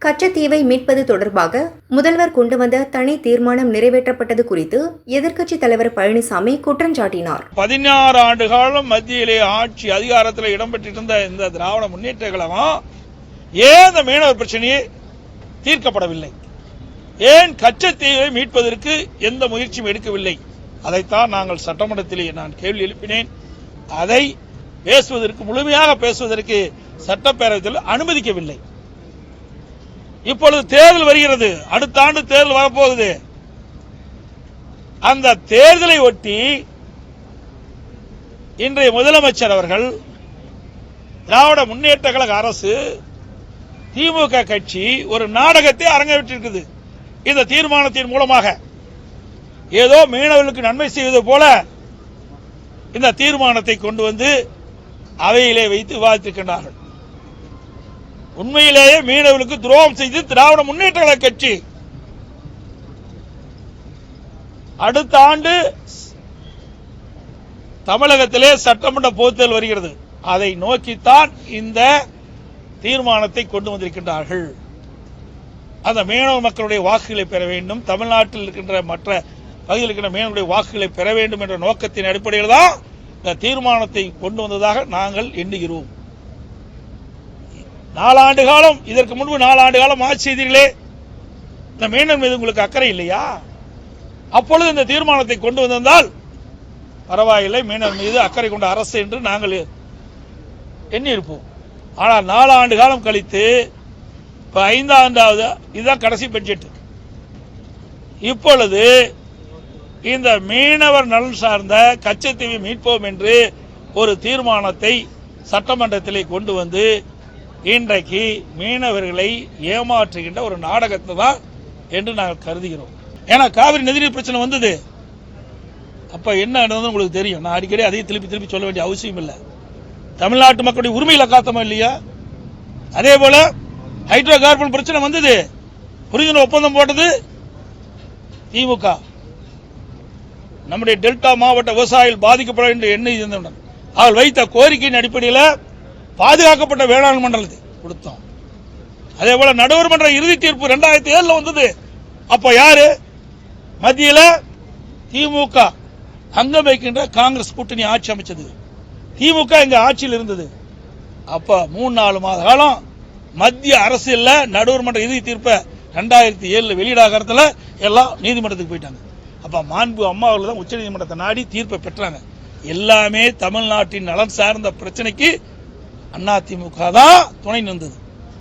கச்சத்தீவை மீட்பது தொடர்பாக முதல்வர் கொண்டு வந்த தனி தீர்மானம் நிறைவேற்றப்பட்டது குறித்து எதிர்க்கட்சித் தலைவர் பழனிசாமி குற்றம் சாட்டினார். 16 ஆண்டு காலம் மத்தியிலே ஆட்சி அதிகாரத்தில் இடம்பெற்றிருந்த இந்த திராவிட முன்னேற்ற கழகம் ஏன் இந்த மீனவர் பிரச்சனையை தீர்க்கப்படவில்லை? ஏன் கச்சத்தீவை மீட்பதற்கு எந்த முயற்சியும் எடுக்கவில்லை? அதைத்தான் நாங்கள் சட்டமன்றத்திலே நான் கேள்வி எழுப்பினேன். அதை பேசுவதற்கு முழுமையாக பேசுவதற்கு சட்டப்பேரவையில் அனுமதிக்கவில்லை. இப்பொழுது தேர்தல் வருகிறது, அடுத்த ஆண்டு தேர்தல் வரப்போகுது. அந்த தேர்தலை ஒட்டி இன்றைய முதலமைச்சர் அவர்கள், திராவிட முன்னேற்ற கழக அரசு, திமுக கட்சி ஒரு நாடகத்தை அரங்கேற்றிருக்குது. இந்த தீர்மானத்தின் மூலமாக ஏதோ மீனவர்களுக்கு நன்மை செய்வது போல இந்த தீர்மானத்தை கொண்டு வந்து அவையிலே வைத்து விவாதித்திருக்கிறார்கள். உண்மையிலேயே மீனவர்களுக்கு துரோகம் செய்து திராவிட முன்னேற்ற கழக கட்சி அடுத்த ஆண்டு தமிழகத்திலே சட்டமன்ற பொதுத்தேர்தல் வருகிறது. அதை நோக்கித்தான் இந்த தீர்மானத்தை கொண்டு வந்திருக்கின்றார்கள். அந்த மீனவ மக்களுடைய வாக்குகளை பெற வேண்டும், தமிழ்நாட்டில் இருக்கின்ற மற்ற பகுதியில் இருக்கின்ற மீனவர்களுடைய வாக்குகளை பெற வேண்டும் என்ற நோக்கத்தின் அடிப்படையில் தான் இந்த தீர்மானத்தை கொண்டு வந்ததாக நாங்கள் எண்ணுகிறோம். 4 ஆண்டு காலம், இதற்கு முன்பு 4 ஆண்டு காலம் ஆட்சி செய்தீர்களே, இந்த மீனவர் மீது உங்களுக்கு அக்கறை இல்லையா? அப்பொழுது இந்த தீர்மானத்தை கொண்டு வந்திருந்தால் பரவாயில்லை, மீனவர் மீது அக்கறை கொண்ட அரசு என்று நாங்கள் எண்ணியிருப்போம். ஆனால் 4 ஆண்டு காலம் கழித்து இப்ப 5ஆவது, இதுதான் கடைசி பட்ஜெட். இப்பொழுது இந்த மீனவர் நலன் சார்ந்த கச்சத்தீவை மீட்போம் என்று ஒரு தீர்மானத்தை சட்டமன்றத்திலே கொண்டு வந்து இன்றைக்கு மீனவர்களை ஏமாற்றுகின்ற ஒரு நாடகத்தை தான் என்று நாங்கள் கருதுகிறோம். ஏன்னா காவிரி நதிநீர் பிரச்சனை வந்தது, அப்ப என்ன நடந்தது உங்களுக்கு தெரியும். நான் அடிக்கடி அதை திருப்பி சொல்ல வேண்டிய அவசியம் இல்லை. தமிழ்நாட்டு மக்களுடைய உரிமைகளை காத்தமா இல்லையா? அதே போல ஹைட்ரோ கார்பன் பிரச்சனை வந்தது, புரிந்துணர்வு ஒப்பந்தம் போட்டது திமுக. நம்முடைய டெல்டா மாவட்ட விவசாயிகள் பாதிக்கப்பட என்று எண்ணெய் அவர்கள் வைத்த கோரிக்கையின் அடிப்படையில் பாதுகாக்கப்பட்ட வேளாண் மண்டலத்தை கொடுத்தோம். அதே போல நடுவர் மன்ற இறுதி தீர்ப்பு 2007 வந்தது. அப்ப யாரு மத்தியில்? திமுக அங்கம் வைக்கின்ற காங்கிரஸ் கூட்டணி ஆட்சி அமைச்சது. திமுக இங்க ஆட்சியில் இருந்தது. அப்ப 3-4 மாத காலம் மத்திய அரசியல்ல நடுவர் மன்ற இறுதி தீர்ப்பை 2007 வெளியிடாகிறதுல எல்லாம் நீதிமன்றத்துக்கு போயிட்டாங்க. அப்ப மாண்பு அம்மா அவர்கள் தான் உச்ச நீதிமன்றத்தை நாடி தீர்ப்பை பெற்றாங்க. எல்லாமே தமிழ்நாட்டின் நலன் சார்ந்த பிரச்சனைக்கு அதிமுக தான் துணை நின்றது.